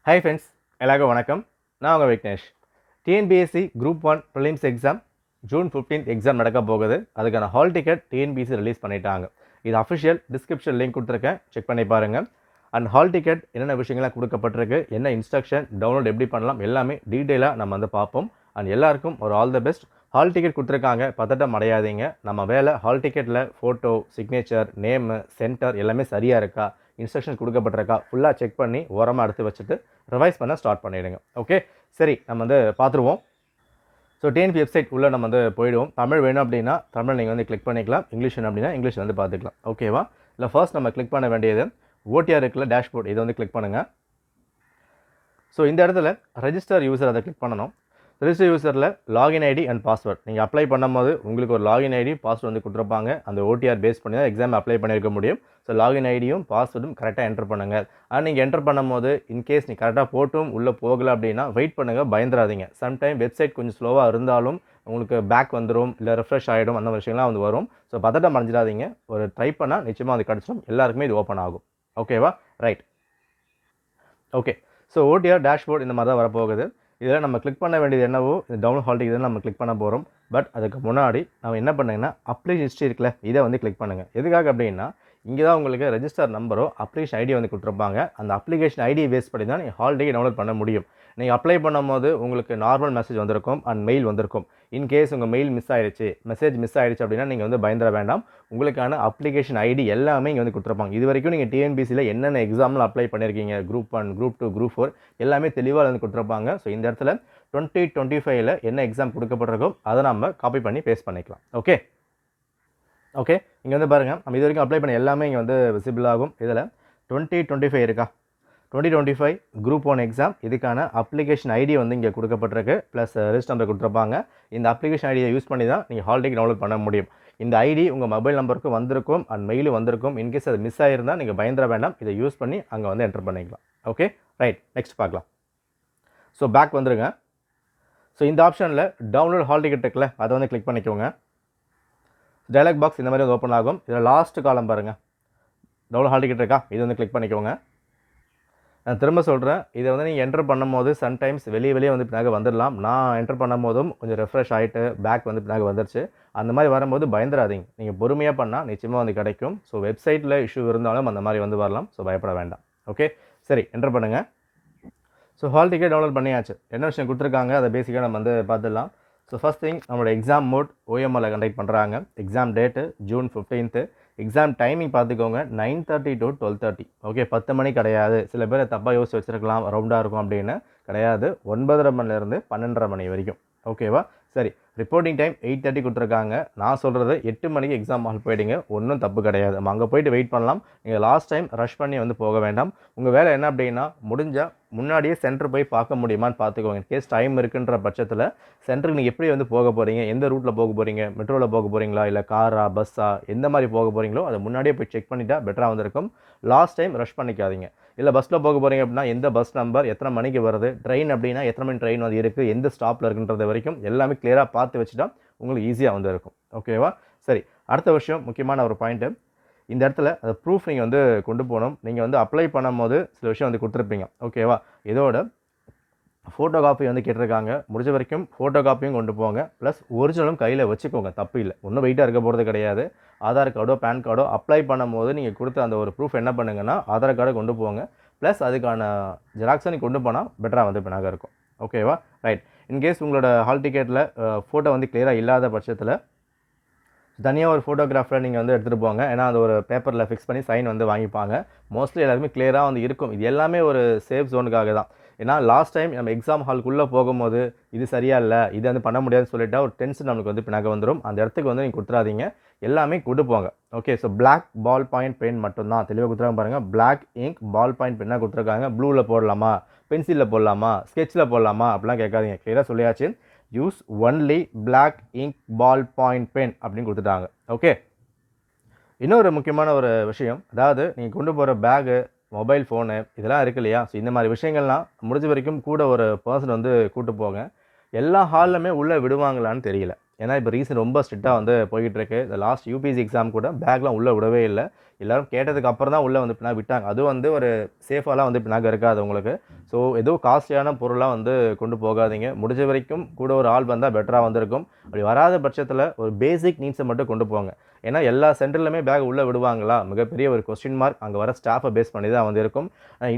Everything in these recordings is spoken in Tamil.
ஹாய் ஃப்ரெண்ட்ஸ், எல்லாருக்கும் வணக்கம். நான் உங்கள் Vignesh. TNPSC group 1 prelims exam June 15th exam நடக்க போகுது. அதுக்கான ஹால் டிக்கெட் டிஎன்பிஎஸ்சி ரிலீஸ் பண்ணிட்டாங்க. இது அஃபிஷியல் டிஸ்கிரிப்ஷன் லிங்க் கொடுத்துருக்கேன், செக் பண்ணி பாருங்கள். அண்ட் ஹால் டிக்கெட் என்னென்ன விஷயங்கள்லாம் கொடுக்கப்பட்டிருக்கு, என்ன இன்ஸ்ட்ரக்ஷன், டவுன்லோட் எப்படி பண்ணலாம், எல்லாமே டீட்டெயிலாக நம்ம வந்து பார்ப்போம். அண்ட் எல்லாருக்கும் ஒரு all the best. Hall ticket கொடுத்துருக்காங்க, பதட்டம் அடையாதீங்க. நம்ம வேலை ஹால் டிக்கெட்டில் ஃபோட்டோ, சிக்னேச்சர், நேமு, சென்டர் எல்லாமே சரியாக இருக்கா, இன்ஸ்ட்ரக்ஷன் கொடுக்கப்பட்டிருக்கா, ஃபுல்லாக செக் பண்ணி ஓரமாக எடுத்து வச்சுட்டு ரிவைஸ் பண்ண ஸ்டார்ட் பண்ணிவிடுங்க. ஓகே, சரி, நம்ம வந்து பார்த்துருவோம். ஸோ டிஎன்பி வெப்சைட் உள்ளே நம்ம வந்து போயிடுவோம். தமிழ் வேணும் அப்படின்னா தமிழ் நீங்கள் வந்து கிளிக் பண்ணிக்கலாம், இங்கிலீஷ் வேணும் அப்படின்னா இங்கிலீஷ் வந்து பார்த்துக்கலாம். ஓகேவா? இல்லை ஃபர்ஸ்ட் நம்ம கிளிக் பண்ண வேண்டியது ஓடிஆர் இருக்குல்ல, டேஷ்போர்ட், இதை வந்து கிளிக் பண்ணுங்கள். ஸோ இந்த இடத்துல ரெஜிஸ்டர் யூசர் அதை கிளிக் பண்ணணும். ரெஜிஸ்டர் யூசரில் லாகின் ஐடி அண்ட் பாஸ்வேர்ட் நீங்கள் அப்ளை பண்ணும்போது உங்களுக்கு ஒரு லாகின் ஐடி பாஸ்வேர்டு வந்து கொடுத்துருப்பாங்க. அந்த ஓடிஆர் பேஸ் பண்ணி தான் எக்ஸாம் அப்ளை பண்ணியிருக்க முடியும். ஸோ லாகின் ஐடியும் பாஸ்வேர்டும் கரெக்டாக என்டர் பண்ணுங்கள். ஆனால் நீங்கள் என்டர் பண்ணும்போது இன்கேஸ் நீங்கள் கரெக்டாக போட்டும் உள்ளே போகலை அப்படின்னா வெயிட் பண்ணுங்கள், பயந்துடாதீங்க. சம்டைம் வெப்சைட் கொஞ்சம் ஸ்லோவாக இருந்தாலும் உங்களுக்கு பேக் வந்துடும், இல்லை ரெஃப்ரெஷ் ஆகிடும், அந்த விஷயம்லாம் வந்து வரும். ஸோ பதட்டம் அடைஞ்சிடாதீங்க, ஒரு ட்ரை பண்ணால் நிச்சயமாக அது கிடச்சிடும். எல்லாருக்குமே இது ஓப்பன் ஆகும். ஓகேவா? Right. Okay, so OTR dashboard இந்த மாதிரி தான் வரப்போகுது. இதில் நம்ம கிளிக் பண்ண வேண்டியது என்னவோ, இந்த டவுன்லோட் ஹால் டிக்கெட் நம்ம கிளிக் பண்ண போகிறோம். பட் அதுக்கு முன்னாடி நம்ம என்ன பண்ணுங்கன்னா அப்ளிகேஷன் ஹிஸ்ட்ரி இருக்குல்ல, இதை வந்து கிளிக் பண்ணுங்கள். எதுக்காக அப்படின்னா இங்கே தான் உங்களுக்கு ரெஜிஸ்டர் நம்பரோ அப்ளிகேஷன் ஐடி வந்து கொடுத்துருப்பாங்க. அந்த அப்ளிகேஷன் ஐடியை பேஸ் பண்ணி தான் நீங்கள் ஹால் டிக்கெட் டவுன்லோட் பண்ண முடியும். நீங்கள் அப்ளை பண்ணும்போது உங்களுக்கு நார்மல் மெசேஜ் வந்திருக்கும் அண்ட் மெயில் வந்திருக்கும். இன்கேஸ் உங்கள் மெயில் மிஸ் ஆகிடுச்சு, மெசேஜ் மிஸ் ஆகிடுச்சு அப்படின்னா நீங்கள் வந்து பயந்துட வேண்டாம். உங்களுக்கான அப்ளிகேஷன் ஐடி எல்லாமே இங்கே வந்து கொடுத்துருப்பாங்க. இது வரைக்கும் நீங்கள் டிஎன்பிசியில் என்னென்ன எக்ஸாமில் அப்ளை பண்ணியிருக்கீங்க, குரூப் 1, குரூப் 2, குரூப் 4 எல்லாமே தெளிவாக வந்து கொடுத்துருப்பாங்க. ஸோ இந்த இடத்துல 2025 என்ன எக்ஸாம் கொடுக்கப்பட்டிருக்கோ அதை நம்ம காப்பி பண்ணி பேஸ்ட் பண்ணிக்கலாம். ஓகே, ஓகே, இங்கே வந்து பாருங்கள், நம்ம இது வரைக்கும் அப்ளை பண்ண எல்லாமே இங்கே வந்து விசிபிள் ஆகும். இதில் 2025 இருக்கா, 2025 குரூப் 1 எக்ஸாம், இதுக்கான அப்ளிகேஷன் ஐடி வந்து இங்கே கொடுக்கப்பட்டிருக்கு, ப்ளஸ் ரெஜிஸ்டர் நம்பர் கொடுத்துருப்பாங்க. இந்த அப்ளிகேஷன் ஐடியை யூஸ் பண்ணி தான் நீங்கள் ஹால் டிக்கெட் டவுன்லோட் பண்ண முடியும். இந்த ஐடி உங்கள் மொபைல் நம்பருக்கு வந்திருக்கும் அண்ட் மெயிலும் வந்திருக்கும். இன்கேஸ் அது மிஸ் ஆகிருந்தால் நீங்கள் பயந்துட வேண்டாம், இதை யூஸ் பண்ணி அங்கே வந்து என்டர் பண்ணிக்கலாம். ஓகே, ரைட், நெக்ஸ்ட் பார்க்கலாம். ஸோ பேக் வந்துருங்க. ஸோ இந்த ஆப்ஷனில் டவுன்லோட் ஹால் டிக்கெட் இருக்குல்ல, அதை வந்து கிளிக் பண்ணிக்கோங்க. டயலாக் பாக்ஸ் இந்த மாதிரி வந்து ஓப்பன் ஆகும். இதில் லாஸ்ட் காலம் பாருங்கள், டவுன்லோட் ஹால் டிக்கெட் இருக்கா, இது வந்து கிளிக் பண்ணிக்கோங்க. நான் திரும்ப சொல்கிறேன், இதை வந்து நீங்கள் என்டர் பண்ணும்போது சம்டைம்ஸ் வெளியே வந்து பின்னாக வந்துடலாம். நான் என்டர் பண்ணும் போதும் கொஞ்சம் ரெஃப்ரெஷ் ஆகிட்டு பேக் வந்து பின்னாக வந்துருச்சு. அந்த மாதிரி வரும்போது பயந்துடாதீங்க, நீங்கள் பொறுமையாக பண்ணால் நிச்சயமாக வந்து கிடைக்கும். ஸோ வெப்சைட்டில் இஷ்யூ இருந்தாலும் அந்த மாதிரி வந்து வரலாம். ஸோ பயப்பட வேண்டாம். ஓகே, சரி, என்டர் பண்ணுங்கள். ஸோ ஹால் டிக்கெட் டவுன்லோட் பண்ணியாச்சு. என்ன விஷயம் கொடுத்துருக்காங்க அதை பேசிக்காக நம்ம வந்து பார்த்துடலாம். ஸோ ஃபஸ்ட் திங், நம்மளோட எக்ஸாம் மோட் OMRல கண்டக்ட் பண்ணுறாங்க. Exam date June 15th. Exam timing பார்த்துக்கோங்க, 9:30 to 12:30. ஓகே, 10 மணி கிடையாது. சில பேர் தப்பாக யோசிச்சு வச்சுருக்கலாம், ரவுண்டாக இருக்கும் அப்படின்னு. கிடையாது, 9:30 மணிலேருந்து 12:30 மணி வரைக்கும். ஓகேவா? சரி, ரிப்போர்ட்டிங் டைம் 8:30 கொடுத்துருக்காங்க. நான் சொல்கிறது 8 மணிக்கு எக்ஸாம் ஹால் போயிடுங்க, ஒன்றும் தப்பு கிடையாது. நம்ம அங்கே போய்ட்டு வெயிட் பண்ணலாம். நீங்கள் லாஸ்ட் டைம் ரஷ் பண்ணி வந்து போக வேண்டாம். உங்கள் வேலை என்ன அப்படின்னா முடிஞ்சால் முன்னாடியே சென்டர் போய் பார்க்க முடியுமான்னு பார்த்துக்கோங்க. இன்கேஸ் டைம் இருக்குன்ற பட்சத்தில் சென்டருக்கு நீங்கள் எப்படி வந்து போக போகிறீங்க, எந்த ரூட்டில் போக போகிறீங்க, மெட்ரோவில் போக போகிறீங்களா, இல்லை காரா, பஸ்ஸா, எந்த மாதிரி போக போகிறீங்களோ அதை முன்னாடியே போய் செக் பண்ணிட்டா பெட்டராக வந்திருக்கும். லாஸ்ட் டைம் ரஷ் பண்ணிக்காதீங்க. இல்லை பஸ்ஸில் போக போகிறீங்க அப்படின்னா எந்த பஸ் நம்பர், எத்தனை மணிக்கு வருது, ட்ரெயின் அப்படின்னா எத்தனை மணி ட்ரெயின் வந்து இருக்குது, எந்த ஸ்டாப்பில் இருக்குன்றது வரைக்கும் எல்லாமே கிளியராக பார்த்து வச்சுட்டா உங்களுக்கு ஈஸியாக வந்து இருக்கும். ஓகேவா? சரி, அடுத்த விஷயம், முக்கியமான ஒரு பாயிண்ட்டு, இந்த இடத்துல அந்த ப்ரூஃப் நீங்கள் வந்து கொண்டு போகணும். நீங்கள் வந்து அப்ளை பண்ணும்போது சில விஷயம் வந்து கொடுத்துருப்பீங்க. ஓகேவா? இதோட ஃபோட்டோ காப்பி வந்து கேட்டிருக்காங்க. முடிஞ்ச வரைக்கும் ஃபோட்டோ காப்பியும் கொண்டு போங்க, ப்ளஸ் ஒரிஜினலும் கையில் வச்சுக்கோங்க, தப்பு இல்லை, ஒன்றும் வெயிட்டாக இருக்க போகிறது கிடையாது. ஆதார் கார்டோ பேன் கார்டோ அப்ளை பண்ணும்போது நீங்கள் கொடுத்த அந்த ஒரு ப்ரூஃப் என்ன பண்ணுங்கன்னா ஆதார் கார்டை கொண்டு போங்க, ப்ளஸ் அதுக்கான ஜெராக்ஸை நீங்கள் கொண்டு போனால் பெட்டராக வந்து பின்னாக இருக்கும். ஓகேவா? ரைட். இன்கேஸ் உங்களோட ஹால் டிக்கெட்டில் ஃபோட்டோ வந்து கிளியராக இல்லாத பட்சத்தில் தனியாக ஒரு ஃபோட்டோகிராஃபரை நீங்கள் வந்து எடுத்துகிட்டு போங்க. ஏன்னா அது ஒரு பேப்பரில் ஃபிக்ஸ் பண்ணி சைன் வந்து வாங்கிப்பாங்க. மோஸ்ட்லி எல்லாருமே கிளியராக வந்து இருக்கும். இது எல்லாமே ஒரு சேஃப் ஜோனுக்காக தான். ஏன்னா லாஸ்ட் டைம் நம்ம எக்ஸாம் ஹால்குள்ளே போகும்போது இது சரியாக இல்லை, இது வந்து பண்ண முடியாதுன்னு சொல்லிட்டா ஒரு டென்ஷன் நம்மளுக்கு வந்து பின்னாக வந்துடும். அந்த இடத்துக்கு வந்து நீங்கள் கொடுத்துறாதீங்க, எல்லாமே கொண்டு போங்க. Okay, so black ball point pen மட்டும்தான் தெளிவாக கொடுத்துருக்காங்க பாருங்கள். பிளாக் இங்க் பால் பாயிண்ட் பென்னாக கொடுத்துருக்காங்க. ப்ளூவில் போடலாமா, பென்சிலில் போடலாமா, ஸ்கெட்சில் போடலாமா அப்படிலாம் கேட்காதீங்க, கிளியராக சொல்லியாச்சு. Use only black ink ball point pen அப்படின்னு கொடுத்துட்டாங்க. ஓகே, இன்னொரு முக்கியமான ஒரு விஷயம், அதாவது நீங்கள் கொண்டு போகிற பேகு, மொபைல் ஃபோனு இதெல்லாம் இருக்கு இல்லையா, ஸோ இந்த மாதிரி விஷயங்கள்லாம் முடிஞ்ச வரைக்கும் கூட ஒரு பர்சன் வந்து கூட்டு போங்க. எல்லா ஹால்லுமே உள்ளே விடுவாங்களான்னு தெரியல. ஏன்னா இப்போ ரீசன் ரொம்ப ஸ்ட்ரிக்டாக வந்து போய்கிட்டு இருக்கு. இந்த லாஸ்ட் யூபிஎஸ்சி எக்ஸாம் கூட பேக்லாம் உள்ளே விடவே இல்லை. எல்லாரும் கேட்டதுக்கு அப்புறம் தான் உள்ளே வந்து பின்னாடி விட்டாங்க. அதுவும் வந்து ஒரு சேஃபாலாம் வந்து பின்னாடி இருக்காது உங்களுக்கு. ஸோ ஏதோ காஸ்ட்லியான பொருளாக வந்து கொண்டு போகாதீங்க. முடிஞ்ச வரைக்கும் கூட ஒரு ஆள் வந்தால் பெட்டராக வந்திருக்கும். அப்படி வராத பட்சத்தில் ஒரு பேசிக் நீட்ஸை மட்டும் கொண்டு போங்க. ஏன்னா எல்லா சென்டர்லையுமே பேக் உள்ளே விடுவாங்களா? மிகப்பெரிய ஒரு கொஸ்டின் மார்க் அங்கே வர ஸ்டாஃபை பேஸ் பண்ணி தான் வந்து இருக்கும்.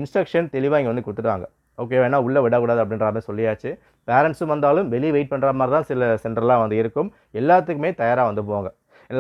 இன்ஸ்ட்ரக்ஷன் தெளிவாக இங்கே வந்து கொடுத்துட்டாங்க. ஓகே வேணா உள்ளே விடக்கூடாது அப்படின்ற மாதிரி சொல்லியாச்சு. பேரண்ட்ஸும் வந்தாலும் வெளியே வெயிட் பண்ணுற மாதிரி தான் சில சென்டர்லாம் வந்து இருக்கும். எல்லாத்துக்குமே தயாராக வந்து போங்க.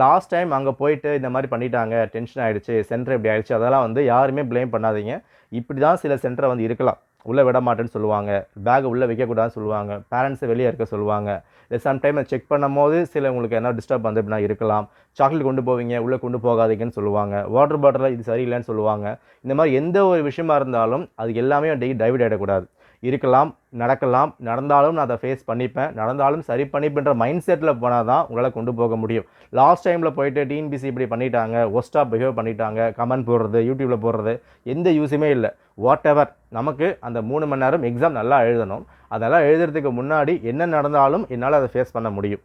லாஸ்ட் டைம் அங்கே போயிட்டு இந்த மாதிரி பண்ணிட்டாங்க, டென்ஷன் ஆகிடுச்சு, சென்டர் இப்படி ஆகிடுச்சு, அதெல்லாம் வந்து யாருமே ப்ளேம் பண்ணாதீங்க. இப்படி தான் சில சென்டரை வந்து இருக்கலாம். உள்ளே விட மாட்டேன்னு சொல்லுவாங்க, பேக் உள்ளே வைக்கக்கூடாதுன்னு சொல்லுவாங்க, பேரண்ட்ஸை வெளியே இருக்க சொல்லுவாங்க. இல்லை சம்டைம் செக் பண்ணும்போது சில உங்களுக்கு என்ன டிஸ்டர்ப் வந்து இப்படின்னா இருக்கலாம். சாக்லேட் கொண்டு போவீங்க, உள்ளே கொண்டு போகாதீங்கன்னு சொல்லுவாங்க. வாட்டர் பாட்டிலில் இது சரியில்லைன்னு சொல்லுவாங்க. இந்த மாதிரி எந்த ஒரு விஷயமா இருந்தாலும் அது எல்லாமே டைவர்ட் ஆகிடக்கூடாது. இருக்கலாம், நடக்கலாம், நடந்தாலும் நான் அதை ஃபேஸ் பண்ணிப்பேன், நடந்தாலும் சரி பண்ணிப்பேன்ற மைண்ட் செட்டில் போனால் தான் உங்களால் கொண்டு போக முடியும். லாஸ்ட் டைமில் போயிட்டு டிஎன்பிசி இப்படி பண்ணிட்டாங்க, ஒஸ்ட்டாக பிஹேவ் பண்ணிட்டாங்க, கமெண்ட் போடுறது, யூடியூப்பில் போடுறது எந்த யூஸுமே இல்லை. வாட் எவர் நமக்கு அந்த 3 மணி நேரம் எக்ஸாம் நல்லா எழுதணும். அதெல்லாம் எழுதுறதுக்கு முன்னாடி என்ன நடந்தாலும் என்னால் அதை ஃபேஸ் பண்ண முடியும்.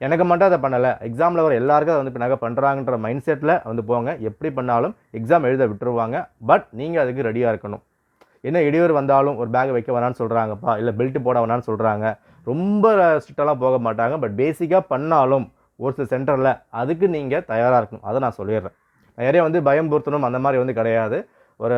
எனக்கு மட்டும் அதை பண்ணலை, எக்ஸாமில் வர எல்லாருக்கும் அதை வந்து பின்னாக பண்ணுறாங்கன்ற மைண்ட் செட்டில் வந்து போங்க. எப்படி பண்ணாலும் எக்ஸாம் எழுத விட்டுருவாங்க. பட் நீங்கள் அதுக்கு ரெடியாக இருக்கணும். என்ன இடையூறு வந்தாலும் ஒரு பேக் வைக்க வேணான்னு சொல்கிறாங்கப்பா, இல்லை பெல்ட் போட வேணான்னு சொல்கிறாங்க, ரொம்ப ஸ்ட்ரிக்டாலாம் போக மாட்டாங்க. பட் பேசிக்காக பண்ணாலும் ஒரு சில சென்டரில் அதுக்கு நீங்கள் தயாராக இருக்கணும். அதை நான் சொல்லிடுறேன். நிறைய வந்து பயம் பொருத்தணும் அந்த மாதிரி வந்து கிடையாது. ஒரு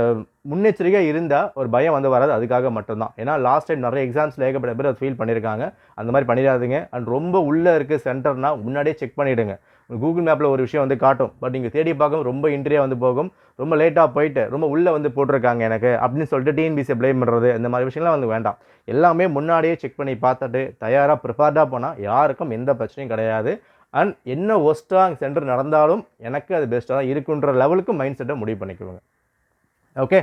முன்னெச்சரிக்கை இருந்தால் ஒரு பயம் வந்து வராது. அதுக்காக மட்டும்தான். ஏன்னா லாஸ்ட் டைம் நிறைய எக்ஸாம்ஸில் ஏகப்பட்ட பேர் அதை ஃபீல் பண்ணியிருக்காங்க. அந்த மாதிரி பண்ணிடாதீங்க. அண்ட் ரொம்ப உள்ளே இருக்குது சென்டர்னால் முன்னாடியே செக் பண்ணிவிடுங்க. கூகுள் மேப்பில் ஒரு விஷயம் வந்து காட்டும், பட் நீங்கள் தேடி பார்க்கும் ரொம்ப இன்ட்ரியாக வந்து போகும். ரொம்ப லேட்டாக போயிட்டு ரொம்ப உள்ளே வந்து போட்டிருக்காங்க எனக்கு அப்படின்னு சொல்லிட்டு டிஎன்பிசியை ப்ளேம் பண்ணுறது, இந்த மாதிரி விஷயம்லாம் வந்து வேண்டாம். எல்லாமே முன்னாடியே செக் பண்ணி பார்த்துட்டு தயாராக ப்ரிப்பேர்டாக போனால் யாருக்கும் எந்த பிரச்சனையும் கிடையாது. அண்ட் என்ன ஒஸ்ட்டாக சென்டர் நடந்தாலும் எனக்கு அது பெஸ்ட்டாக தான் இருக்குன்ற லெவலுக்கு மைண்ட் செட்டை முடிவு பண்ணிக்குவாங்க. ஓகே,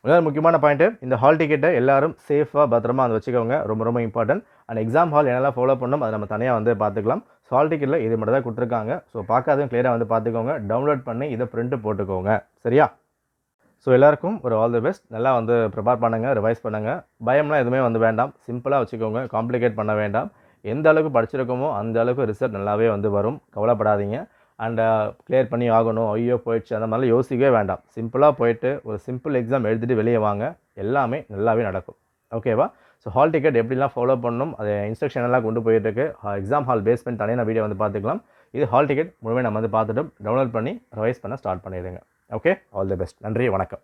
இன்னொரு முக்கியமான பாயிண்ட்டு, இந்த ஹால் டிக்கெட்டை எல்லாரும் சேஃபாக பத்திரமா வந்து வச்சுக்கோங்க. ரொம்ப ரொம்ப இம்பார்ட்டன்ட். அண்ட் எக்ஸாம் ஹால் என்னெல்லாம் ஃபாலோ பண்ணணும் அதை நம்ம தனியாக வந்து பார்த்துக்கலாம். ஸோ ஹால் டிக்கெட்டில் இது மட்டும் தான் கொடுத்துருக்காங்க. ஸோ பார்க்காதும் கிளியராக வந்து பார்த்துக்கோங்க. டவுன்லோட் பண்ணி இதை பிரிண்ட்டு போட்டுக்கோங்க. சரியா? ஸோ எல்லாருக்கும் ஒரு ஆல் தி பெஸ்ட். நல்லா வந்து ப்ரிப்பேர் பண்ணுங்கள், ரிவைஸ் பண்ணுங்கள். பயம்லாம் எதுவுமே வந்து வேண்டாம். சிம்பிளாக வச்சுக்கோங்க, காம்ப்ளிகேட் பண்ண வேண்டாம். எந்த அளவுக்கு படிச்சிருக்கோமோ அந்த அளவுக்கு ரிசல்ட் நல்லாவே வந்து வரும். கவலைப்படாதீங்க. அண்ட் கிளியர் பண்ணி ஆகணும், ஐயோ போயிடுச்சு அந்த மாதிரிலாம் யோசிக்கவே வேண்டாம். சிம்பிளாக போயிட்டு ஒரு சிம்பிள் எக்ஸாம் எழுதிட்டு வெளியே வாங்க, எல்லாமே நல்லாவே நடக்கும். ஓகேவா? ஸோ ஹால் டிக்கெட் எப்படிலாம் ஃபாலோ பண்ணணும், அது இன்ஸ்ட்ரக்ஷன் எல்லாம் கொண்டு போயிட்டுருக்கு. எக்ஸாம் ஹால் பேஸ் பண்ணி தனியாக வீடியோ வந்து பார்த்துக்கலாம். இது ஹால் டிக்கெட் முழுமையாக நம்ம வந்து பார்த்துட்டு டவுன்லோட் பண்ணி ரிவைஸ் பண்ண ஸ்டார்ட் பண்ணிடுங்க. Okay, all the best. நன்றி, வணக்கம்.